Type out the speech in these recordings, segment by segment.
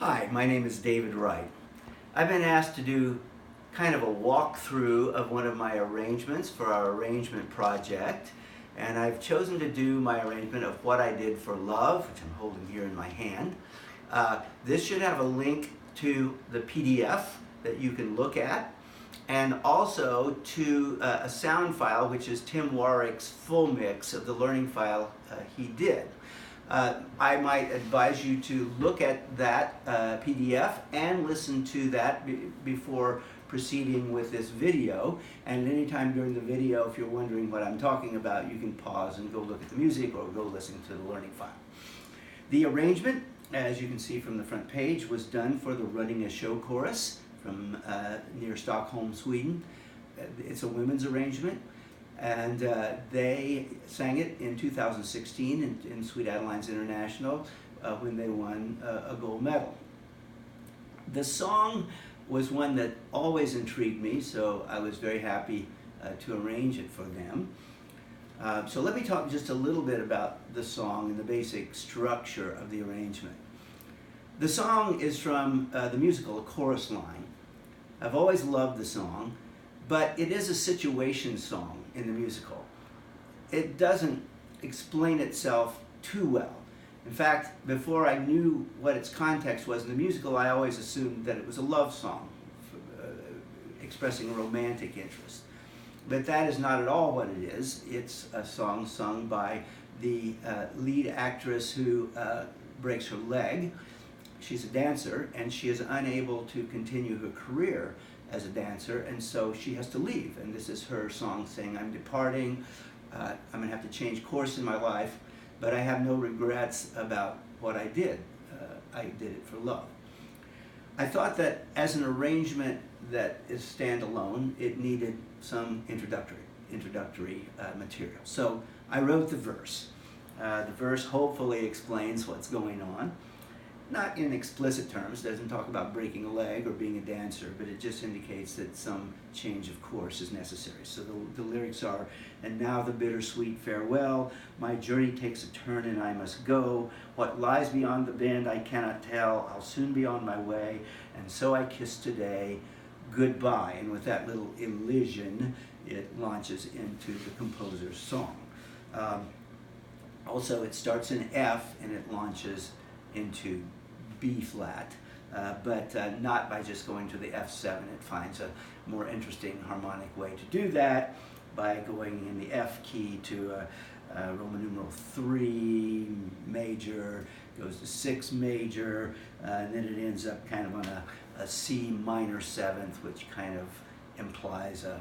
Hi, my name is David Wright. I've been asked to do kind of a walkthrough of one of my arrangements for our arrangement project, and I've chosen to do my arrangement of What I Did for Love, which I'm holding here in my hand. This should have a link to the PDF that you can look at, and also to a sound file, which is Tim Warwick's full mix of the learning file he did. I might advise you to look at that PDF and listen to that before proceeding with this video. And anytime during the video, if you're wondering what I'm talking about, you can pause and go look at the music or go listen to the learning file. The arrangement, as you can see from the front page, was done for the Ronninge Show Chorus from near Stockholm, Sweden. It's a women's arrangement. And they sang it in 2016 in Sweet Adelines International when they won a gold medal. The song was one that always intrigued me, so I was very happy to arrange it for them. So let me talk just a little bit about the song and the basic structure of the arrangement. The song is from the musical A Chorus Line. I've always loved the song, but it is a situation song in the musical. It doesn't explain itself too well. In fact, before I knew what its context was in the musical, I always assumed that it was a love song expressing a romantic interest. But that is not at all what it is. It's a song sung by the lead actress who breaks her leg. She's a dancer, and she is unable to continue her career as a dancer, and so she has to leave. And this is her song saying, I'm departing, I'm gonna have to change course in my life, but I have no regrets about what I did. I did it for love. I thought that as an arrangement that is standalone, it needed some introductory material. So I wrote the verse. The verse hopefully explains what's going on. Not in explicit terms, doesn't talk about breaking a leg or being a dancer, but it just indicates that some change of course is necessary. So the lyrics are, and now the bittersweet farewell, my journey takes a turn and I must go. What lies beyond the bend I cannot tell, I'll soon be on my way, and so I kiss today, goodbye. And with that little elision, it launches into the composer's song. Also, it starts in F and it launches into B flat, but not by just going to the F7. It finds a more interesting harmonic way to do that by going in the F key to Roman numeral 3 major, goes to 6 major, and then it ends up kind of on a C minor 7th, which kind of implies a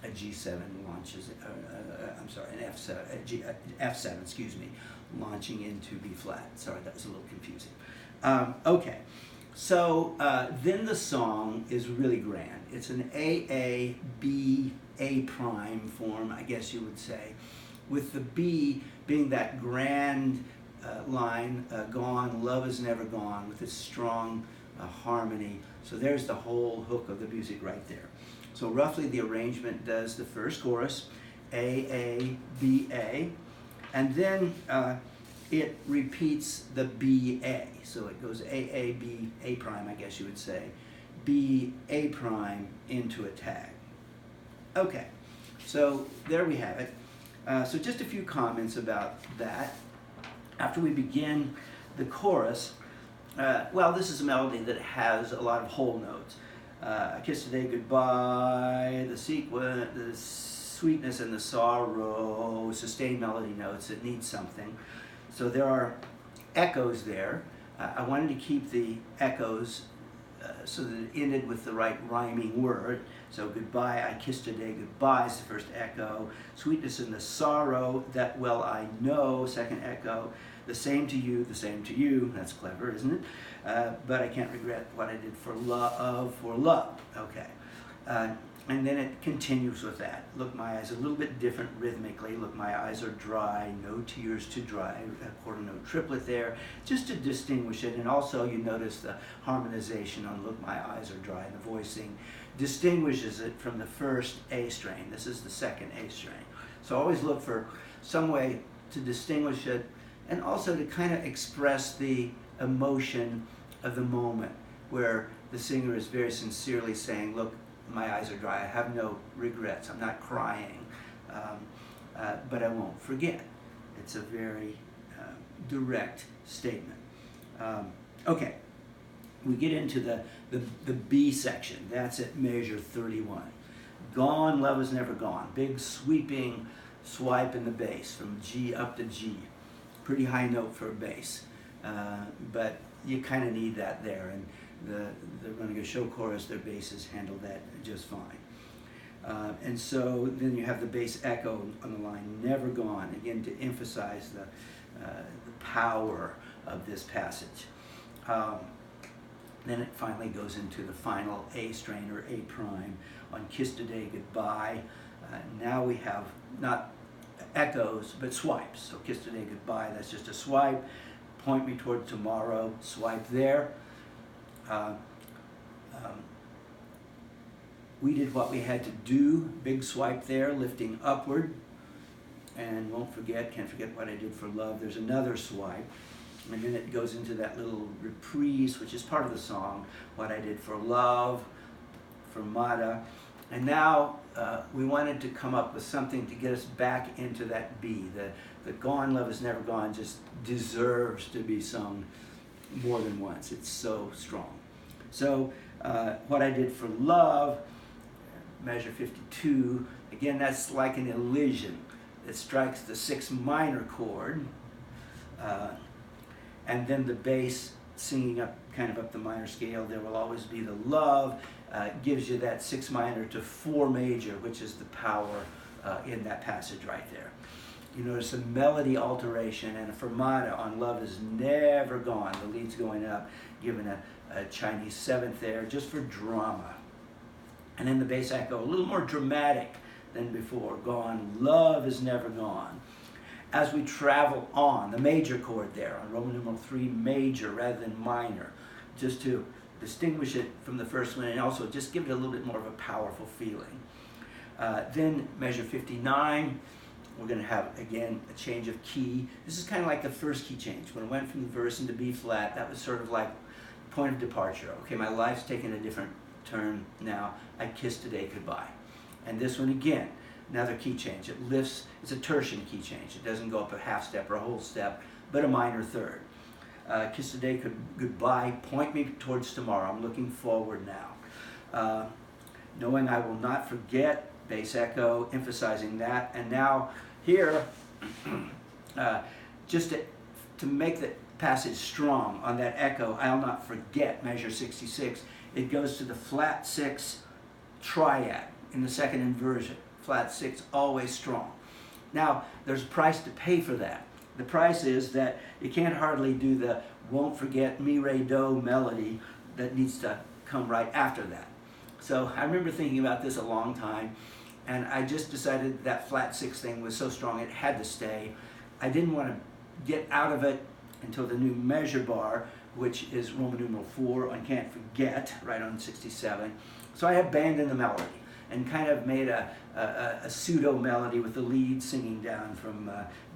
G7 launches, an F7, excuse me, launching into B flat. Sorry, that was a little confusing. Okay, so then the song is really grand. It's an A B A prime form, I guess you would say, with the B being that grand line, gone, love is never gone, with this strong harmony. So there's the whole hook of the music right there. So roughly the arrangement does the first chorus, A, B, A, and then it repeats the B, A. So it goes A, B, A prime, I guess you would say, B, A prime into a tag. Okay, so there we have it. So just a few comments about that. After we begin the chorus, well, this is a melody that has a lot of whole notes. I kiss today goodbye, the sweetness and the sorrow, sustained melody notes. It needs something. So there are echoes there. I wanted to keep the echoes so that it ended with the right rhyming word. So goodbye, I kiss today goodbye is the first echo. Sweetness and the sorrow, that well I know, second echo. The same to you, that's clever, isn't it? But I can't regret what I did for love, okay. And then it continues with that. Look, my eyes are a little bit different rhythmically. Look, my eyes are dry, no tears to dry, a quarter note triplet there, just to distinguish it. And also you notice the harmonization on look, my eyes are dry, and the voicing distinguishes it from the first A strain. This is the second A strain. So always look for some way to distinguish it and also to kind of express the emotion of the moment, where the singer is very sincerely saying, look, my eyes are dry, I have no regrets, I'm not crying, but I won't forget. It's a very direct statement. Okay, we get into the B section. That's at measure 31. Gone, love is never gone. Big sweeping swipe in the bass from G up to G. Pretty high note for a bass, but you kind of need that there, and the Ronninge Show Chorus, their basses handle that just fine. And so then you have the bass echo on the line, never gone, again to emphasize the power of this passage. Then it finally goes into the final A strain or A prime on Kiss Today Goodbye. Now we have not echoes but swipes. So Kiss Today Goodbye, that's just a swipe. Point me toward tomorrow, swipe there. We did what we had to do, big swipe there, lifting upward. And won't forget, can't forget what I did for love. There's another swipe. And then it goes into that little reprise, which is part of the song, what I did for love, fermata. And now we wanted to come up with something to get us back into that B. The Gone, Love is Never Gone just deserves to be sung more than once. It's so strong. So what I did for love, measure 52, again, that's like an elision. It strikes the 6 minor chord, and then the bass singing up, kind of up the minor scale. There will always be the love, gives you that 6 minor to 4 major, which is the power in that passage right there. You notice a melody alteration and a fermata on Love is Never Gone. The lead's going up, given a Chinese 7th there, just for drama. And then the bass echo, a little more dramatic than before. Gone, love is never gone. As we travel on, the major chord there, on Roman numeral 3 major rather than minor, just to distinguish it from the first one and also just give it a little bit more of a powerful feeling. Then measure 59, we're going to have, again, a change of key. This is kind of like the first key change. When it went from the verse into B flat, that was sort of like point of departure. Okay, my life's taken a different turn now. I kiss today goodbye. And this one again, another key change. It lifts, it's a tertian key change. It doesn't go up a half step or a whole step, but a minor third. Kiss today goodbye, point me towards tomorrow. I'm looking forward now. Knowing I will not forget, bass echo, emphasizing that. And now here, just to make the passage strong on that echo, I'll not forget, measure 66, it goes to the flat 6 triad in the second inversion. Flat 6, always strong. Now, there's a price to pay for that. The price is that you can't hardly do the won't forget mi, re, do melody that needs to come right after that. So I remember thinking about this a long time, and I just decided that flat 6 thing was so strong it had to stay. I didn't want to get out of it until the new measure bar, which is Roman numeral 4 on Can't Forget, right on 67. So I abandoned the melody and kind of made a pseudo melody with the lead singing down from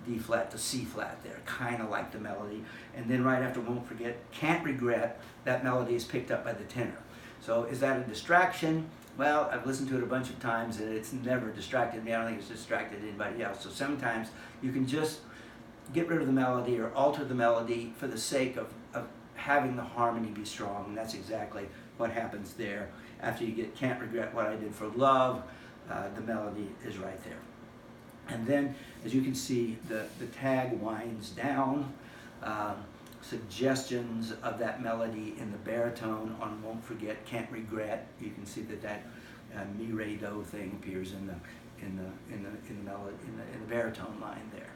D flat to C flat there, kind of like the melody. And then right after Won't Forget, Can't Regret, that melody is picked up by the tenor. So is that a distraction? Well, I've listened to it a bunch of times and it's never distracted me. I don't think it's distracted anybody else. So sometimes you can just get rid of the melody or alter the melody for the sake of having the harmony be strong, and that's exactly what happens there. After you get Can't Regret What I Did for Love, the melody is right there. And then, as you can see, the tag winds down, suggestions of that melody in the baritone on Won't Forget, Can't Regret. You can see that mi, re, do thing appears in the baritone line there.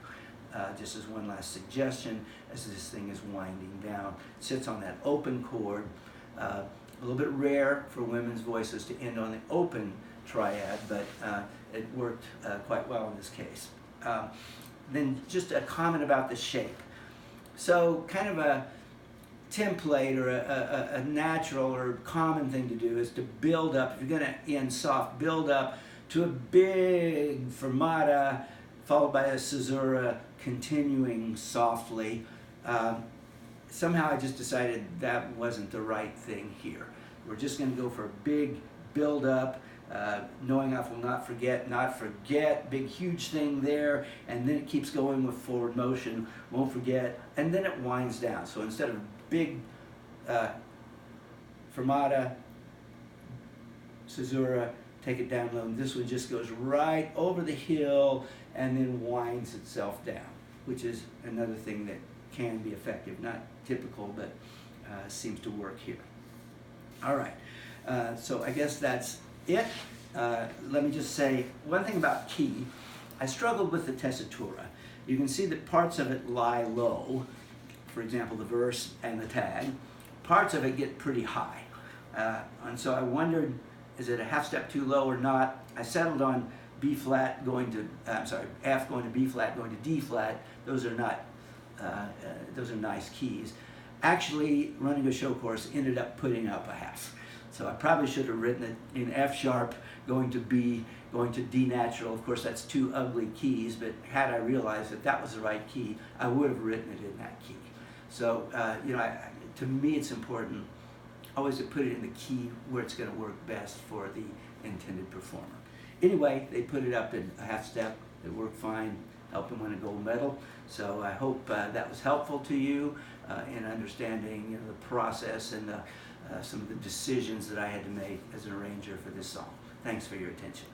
Just as one last suggestion, as this thing is winding down, it sits on that open chord. A little bit rare for women's voices to end on the open triad, but it worked quite well in this case. Then just a comment about the shape. So kind of a template or a natural or common thing to do is to build up, if you're going to end soft, build up to a big fermata followed by a caesura continuing softly. somehow I just decided that wasn't the right thing here. We're just going to go for a big build up, knowing I will not forget, big huge thing there, and then it keeps going with forward motion, won't forget, and then it winds down. So instead of big fermata, caesura, take it down low, and this one just goes right over the hill and then winds itself down, which is another thing that can be effective. Not typical, but seems to work here. All right, so I guess that's it. Let me just say one thing about key. I struggled with the tessitura. You can see that parts of it lie low, for example, the verse and the tag. Parts of it get pretty high. And so I wondered, is it a half step too low or not? I settled on B flat going to, F going to B flat going to D flat. Those are not, those are nice keys. Actually, Ronninge Show Chorus ended up putting up a half. So I probably should have written it in F sharp, going to B, going to D natural. Of course, that's two ugly keys, but had I realized that that was the right key, I would have written it in that key. So, you know, to me it's important always to put it in the key where it's going to work best for the intended performer. Anyway, they put it up in a half step. It worked fine, helped him win a gold medal. So I hope that was helpful to you in understanding, you know, the process and some of the decisions that I had to make as an arranger for this song. Thanks for your attention.